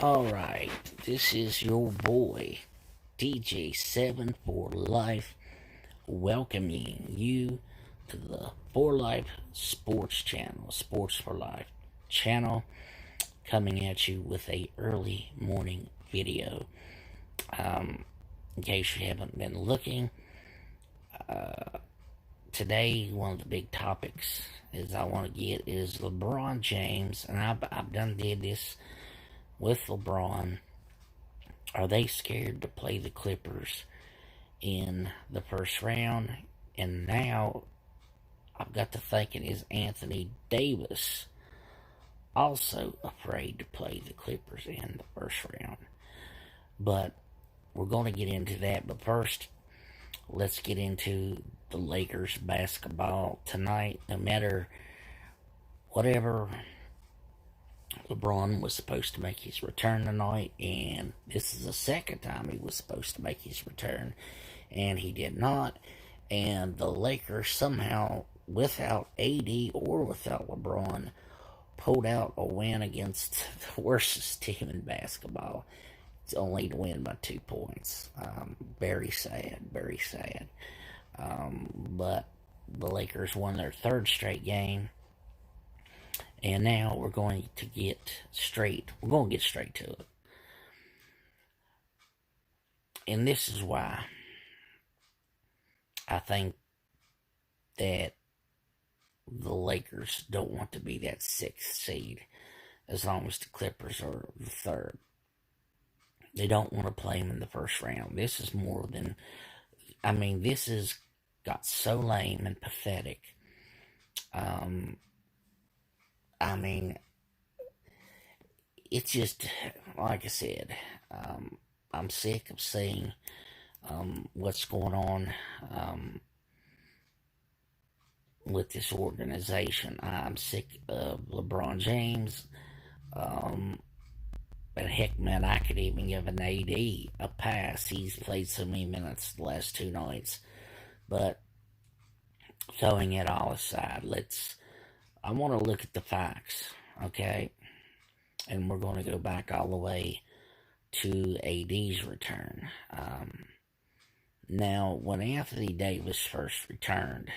Alright, this is your boy, DJ7 for Life, welcoming you to the For Life Sports Channel, Sports for Life channel, coming at you with a early morning video. In case you haven't been looking, today one of the big topics is I want to get is LeBron James, and I've done did this with LeBron. Are they scared to play the Clippers in the first round? And now I've got to thinking, is Anthony Davis also afraid to play the Clippers in the first round? But we're going to get into that. But first, let's get into the Lakers basketball tonight. No matter whatever, LeBron was supposed to make his return tonight, and this is the second time he was supposed to make his return, and he did not. And the Lakers somehow, without AD or without LeBron, pulled out a win against the worst team in basketball. It's only to win by 2 points. Very sad, very sad. But the Lakers won their third straight game. And now we're going to get straight to it. And this is why I think that the Lakers don't want to be that 6th seed as long as the Clippers are the 3rd. They don't want to play them in the first round. This is more than, this has got so lame and pathetic. It's just, like I said, I'm sick of seeing what's going on with this organization. I'm sick of LeBron James. But heck, man, I could even give an AD a pass. He's played so many minutes the last 2 nights. But throwing it all aside, I want to look at the facts, okay? And we're going to go back all the way to AD's return. Now, when Anthony Davis first returned,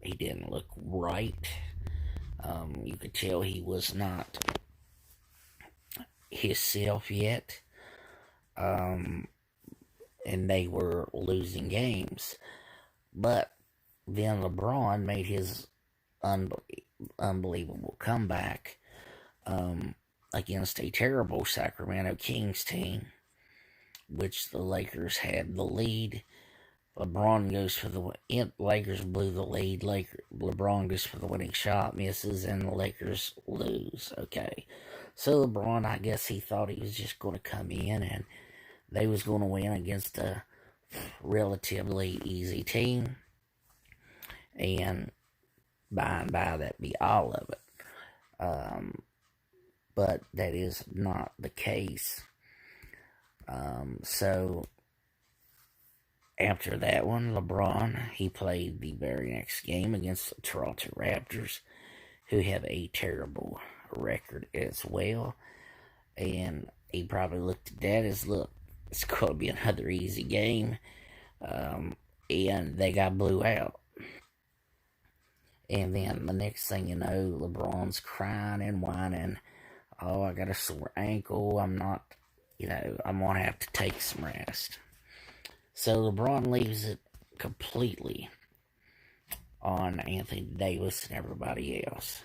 he didn't look right. You could tell he was not himself yet. And they were losing games. But then LeBron made his unbelievable comeback against a terrible Sacramento Kings team, which the Lakers had the lead. LeBron goes for the Lakers blew the lead. LeBron goes for the winning shot, misses, and the Lakers lose. Okay, so LeBron, I guess he thought he was just going to come in and they was going to win against a relatively easy team, and by and by that'd be all of it. But that is not the case. So after that one, LeBron, he played the very next game against the Toronto Raptors, who have a terrible record as well. And he probably looked at that as, look, it's going to be another easy game. And they got blew out. And then the next thing you know, LeBron's crying and whining. Oh, I got a sore ankle. I'm going to have to take some rest. So LeBron leaves it completely on Anthony Davis and everybody else.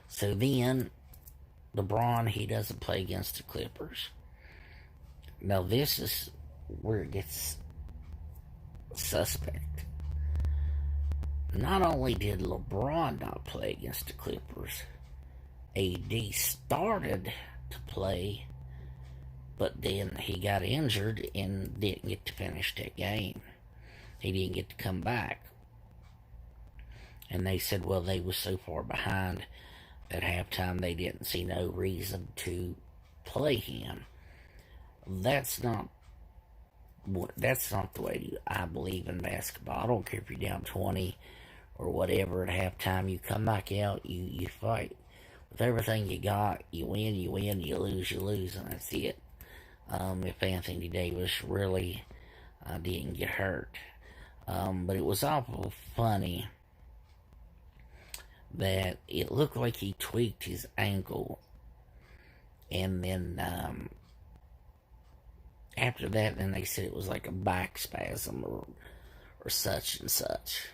So then, LeBron, he doesn't play against the Clippers. Now this is where it gets suspect. Not only did LeBron not play against the Clippers, AD started to play, but then he got injured and didn't get to finish that game. He didn't get to come back. And they said, well, they were so far behind at halftime they didn't see no reason to play him. That's not the way I believe in basketball. I don't care if you're down 20 or whatever at halftime. You come back out, you fight. with everything you got, you win, you win, you lose, and that's it. If Anthony Davis really didn't get hurt. But it was awful funny that it looked like he tweaked his ankle, and then after that, then they said it was like a back spasm or such and such.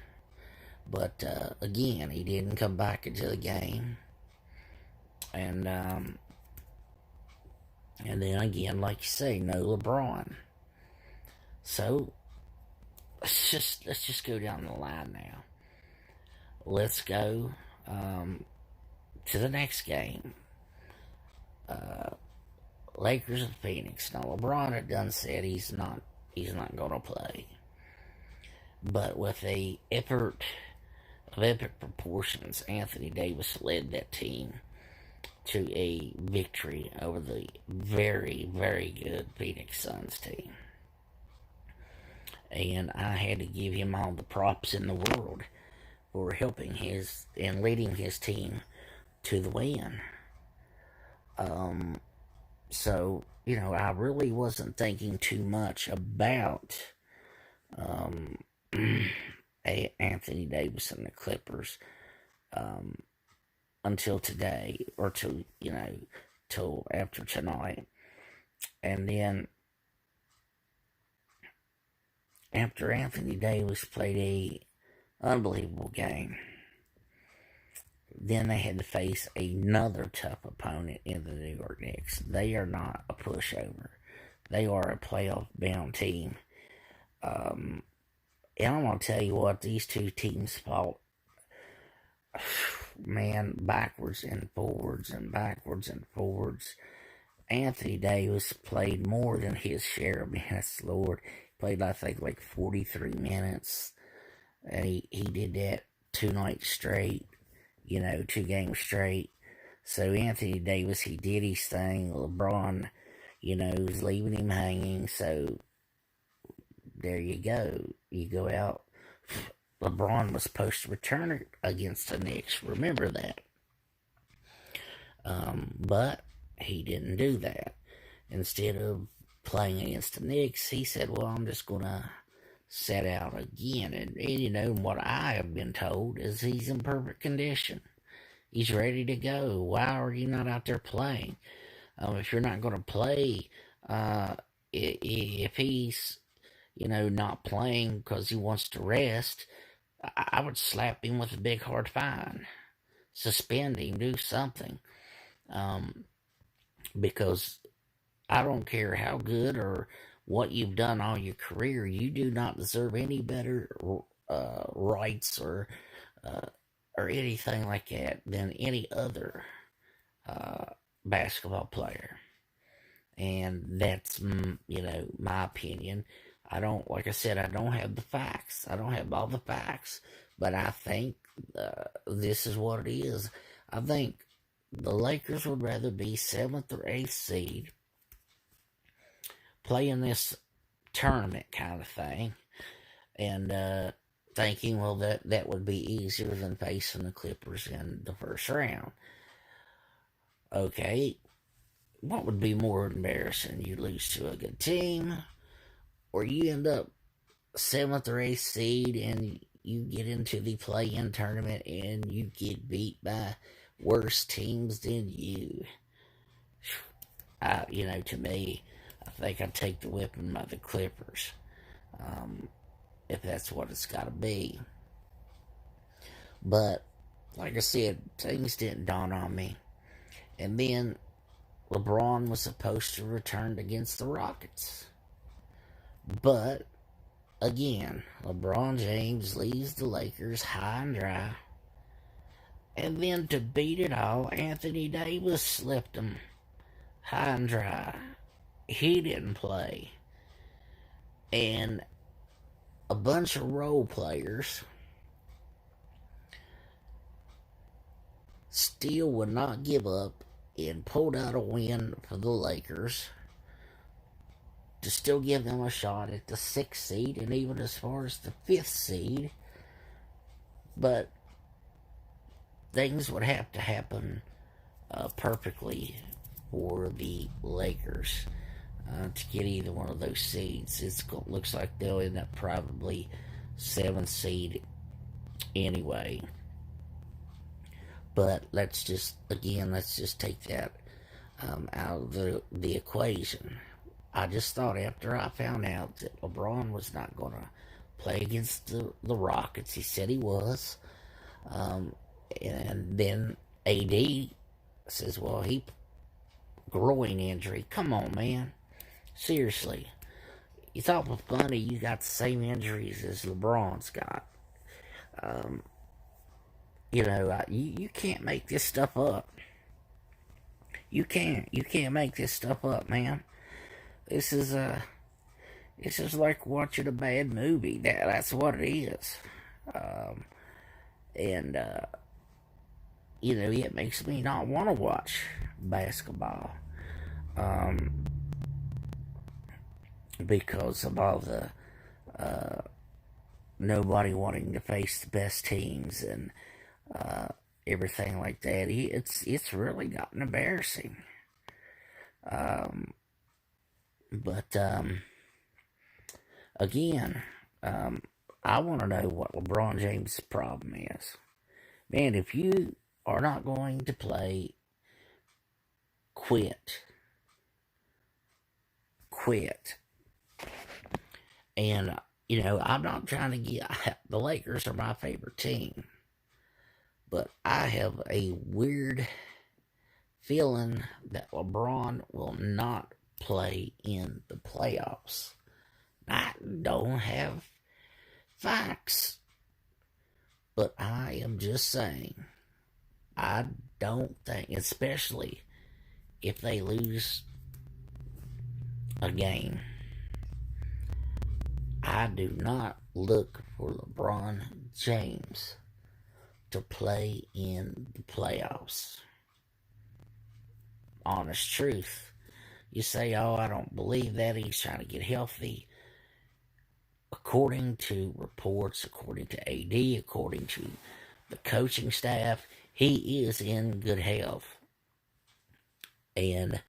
But again, he didn't come back into the game, and then again, like you say, no LeBron. So let's just go down the line now. Let's go to the next game. Lakers and Phoenix. Now LeBron had done said he's not going to play, but with a effort of epic proportions, Anthony Davis led that team to a victory over the very, very good Phoenix Suns team. And I had to give him all the props in the world for helping his and leading his team to the win. So, I really wasn't thinking too much about Anthony Davis and the Clippers until today, or till after tonight. And then after Anthony Davis played a unbelievable game, then they had to face another tough opponent in the New York Knicks. They are not a pushover. They are a playoff-bound team. And I'm going to tell you what, these two teams fought, man, backwards and forwards and backwards and forwards. Anthony Davis played more than his share of minutes, Lord. He played, I think, like 43 minutes. And he did that 2 nights straight, 2 games straight. So Anthony Davis, he did his thing. LeBron, was leaving him hanging. So there you go. You go out. LeBron was supposed to return against the Knicks. Remember that. But he didn't do that. Instead of playing against the Knicks, he said, well, I'm just going to set out again. And what I have been told is he's in perfect condition. He's ready to go. Why are you not out there playing? If you're not going to play, if he's, not playing because he wants to rest, I would slap him with a big hard fine. Suspend him, do something. Because I don't care how good or what you've done all your career, you do not deserve any better rights or anything like that than any other basketball player. And that's, my opinion. Like I said, I don't have the facts. I don't have all the facts. But I think this is what it is. I think the Lakers would rather be 7th or 8th seed, playing this tournament kind of thing, and thinking, well, that would be easier than facing the Clippers in the first round. Okay, what would be more embarrassing? You lose to a good team, or you end up 7th or 8th seed and you get into the play-in tournament and you get beat by worse teams than you. To me, I think I'd take the whipping by the Clippers, if that's what it's got to be. But, like I said, things didn't dawn on me. And then LeBron was supposed to return against the Rockets. But, again, LeBron James leaves the Lakers high and dry. And then to beat it all, Anthony Davis slipped them high and dry. He didn't play. And a bunch of role players still would not give up and pulled out a win for the Lakers to still give them a shot at the 6th seed and even as far as the 5th seed. But things would have to happen perfectly for the Lakers to get either one of those seeds. It looks like they'll end up probably 7th seed anyway. But let's just take that out of the equation. I just thought after I found out that LeBron was not going to play against the Rockets, he said he was, and then AD says, well, he groin injury. Come on, man. Seriously. You thought it was funny you got the same injuries as LeBron's got. You can't make this stuff up. You can't make this stuff up, man. This is like watching a bad movie. That's what it is. It makes me not want to watch basketball. Because of all the nobody wanting to face the best teams and everything like that. It's really gotten embarrassing. But again, I want to know what LeBron James' problem is. Man, if you are not going to play, quit. And, I'm not trying to get, the Lakers are my favorite team. But I have a weird feeling that LeBron will not play in the playoffs. I don't have facts, but I am just saying, I don't think, especially if they lose a game, I do not look for LeBron James to play in the playoffs. Honest truth. You say, oh, I don't believe that. He's trying to get healthy. According to reports, according to AD, according to the coaching staff, he is in good health. And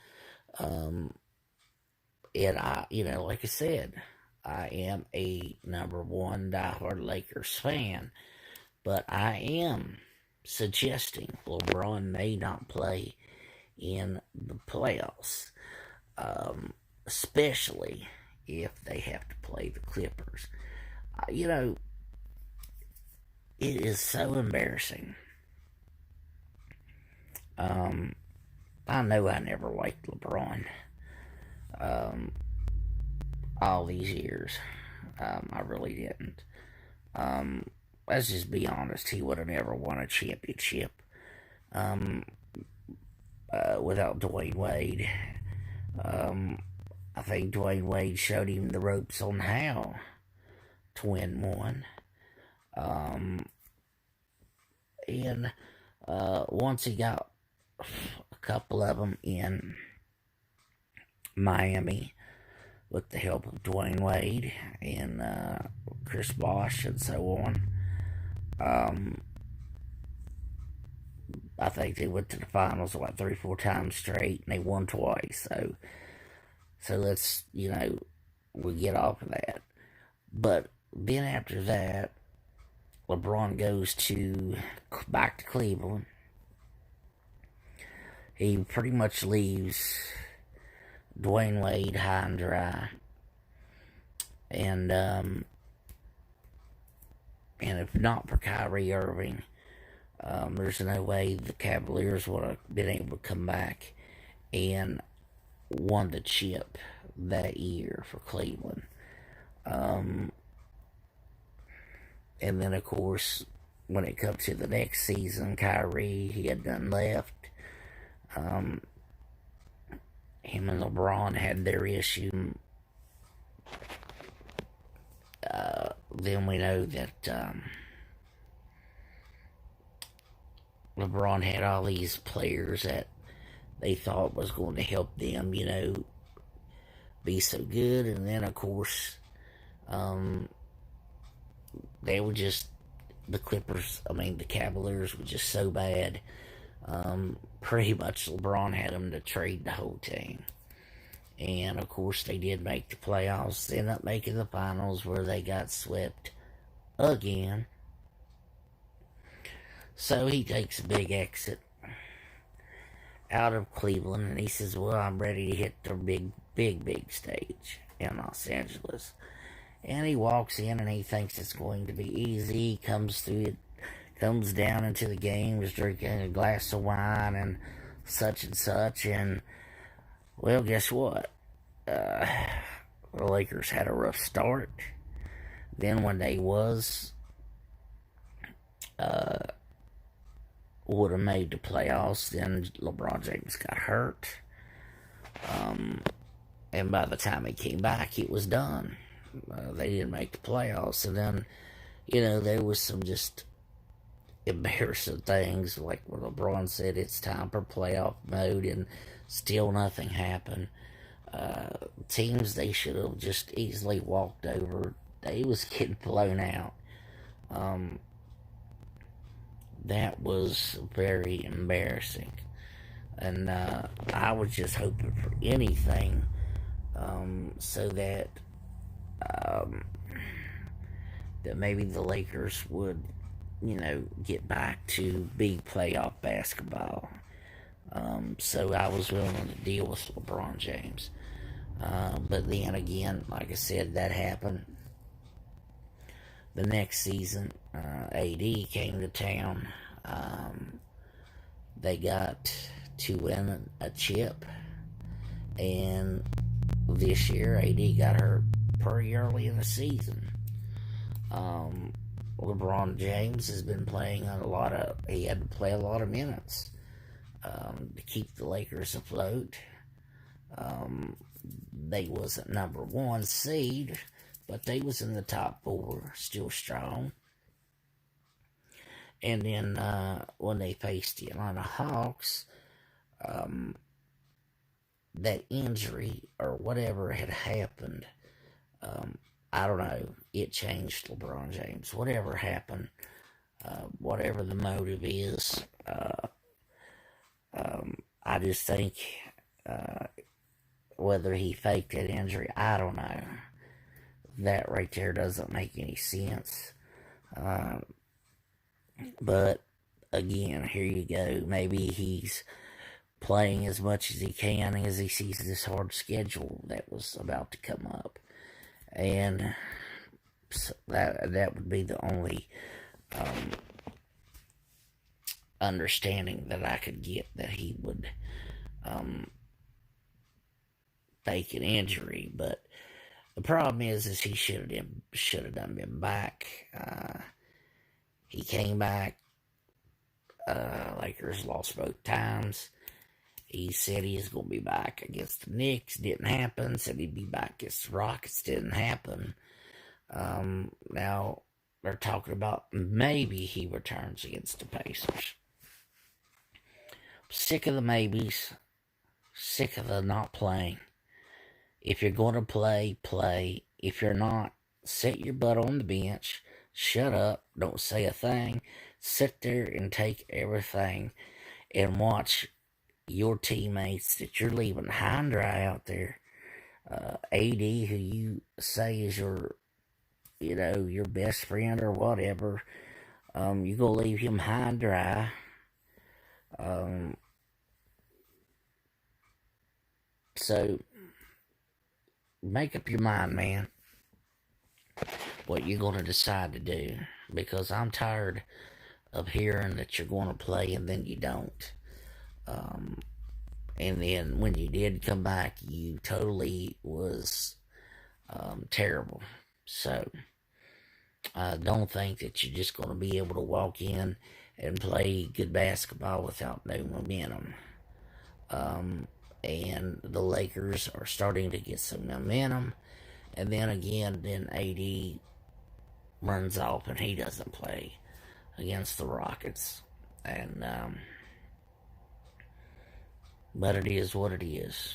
like I said, I am a number one diehard Lakers fan. But I am suggesting LeBron may not play in the playoffs, especially if they have to play the Clippers. It is so embarrassing. I know I never liked LeBron all these years. I really didn't. Let's just be honest, he would have never won a championship without Dwayne Wade. I think Dwayne Wade showed him the ropes on how to win one. And once he got a couple of them in Miami with the help of Dwayne Wade and Chris Bosh and so on, I think they went to the finals like 3-4 times straight, and they won twice. So let's we get off of that. But then after that, LeBron goes back to Cleveland. He pretty much leaves Dwayne Wade high and dry, and if not for Kyrie Irving, there's no way the Cavaliers would have been able to come back and won the chip that year for Cleveland. And then, of course, when it comes to the next season, Kyrie, he had done left. Him and LeBron had their issue. Then we know that LeBron had all these players that they thought was going to help them, be so good. And then, of course, they were just, the Cavaliers were just so bad Pretty much LeBron had them to trade the whole team. And of course, they did make the playoffs. They ended up making the finals where they got swept again. So he takes a big exit out of Cleveland, and he says, "Well, I'm ready to hit the big stage in Los Angeles." And he walks in, and he thinks it's going to be easy. He comes down into the game, is drinking a glass of wine and such. And well, guess what? The Lakers had a rough start. Then when they would have made the playoffs, then LeBron James got hurt. And by the time he came back, it was done. They didn't make the playoffs. And then, there was some just embarrassing things, like where LeBron said it's time for playoff mode, and still nothing happened. Teams they should have just easily walked over, they was getting blown out. That was very embarrassing. And I was just hoping for anything, so that that maybe the Lakers would, get back to big playoff basketball. So I was willing to deal with LeBron James. But then again, like I said, that happened. The next season, AD came to town. They got to win a chip. And this year, AD got hurt pretty early in the season. LeBron James has been playing he had to play a lot of minutes to keep the Lakers afloat. They wasn't number one seed, but they was in the top four, still strong. And then when they faced the Atlanta Hawks, that injury or whatever had happened, I don't know, it changed LeBron James. Whatever happened, whatever the motive is, I just think whether he faked that injury, I don't know. That right there doesn't make any sense. But again, here you go. Maybe he's playing as much as he can as he sees this hard schedule that was about to come up. And so that would be the only understanding that I could get, that he would fake an injury. But the problem is he should have done been back. He came back. Lakers lost both times. He said he was going to be back against the Knicks. Didn't happen. Said he'd be back against the Rockets. Didn't happen. Now they're talking about maybe he returns against the Pacers. Sick of the maybes. Sick of the not playing. If you're going to play, play. If you're not, sit your butt on the bench. Shut up. Don't say a thing. Sit there and take everything and watch your teammates that you're leaving high and dry out there. AD, who you say is your best friend or whatever, you gonna leave him high and dry. So make up your mind, man, what you're gonna decide to do, because I'm tired of hearing that you're gonna play and then you don't. And then when you did come back, you totally was terrible. So don't think that you're just going to be able to walk in and play good basketball without no momentum. And the Lakers are starting to get some momentum. And then again, then AD runs off and he doesn't play against the Rockets. And but it is what it is.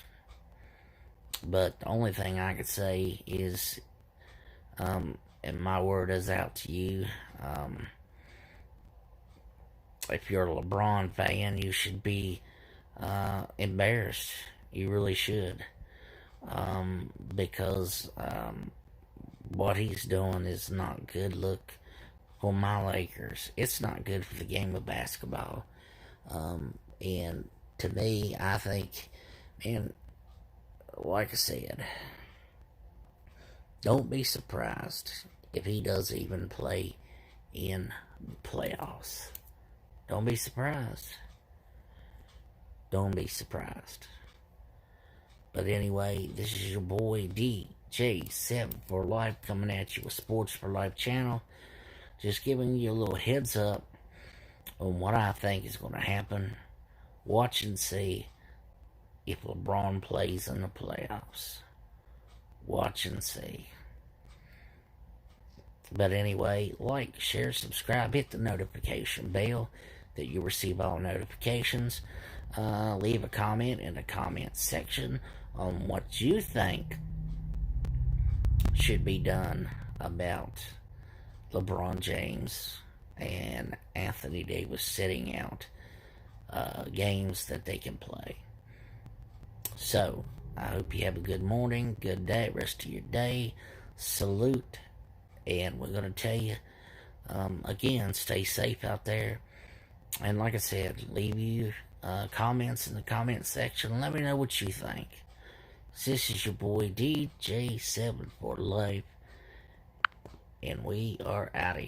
But the only thing I could say is, and my word is out to you, if you're a LeBron fan, you should be embarrassed. You really should. Because what he's doing is not good look for my Lakers. It's not good for the game of basketball. And to me, I think, and like I said, don't be surprised if he does even play in the playoffs. Don't be surprised. Don't be surprised. But anyway, this is your boy DJ7 for Life coming at you with Sports for Life channel. Just giving you a little heads up on what I think is going to happen. Watch and see if LeBron plays in the playoffs. Watch and see. But anyway, like, share, subscribe, hit the notification bell that you receive all notifications. Leave a comment in the comment section on what you think should be done about LeBron James and Anthony Davis sitting out games that they can play. So, I hope you have a good morning, good day, rest of your day. Salute. And we're going to tell you, again, stay safe out there. And like I said, leave your comments in the comment section. Let me know what you think. This is your boy DJ7 for Life. And we are out of here.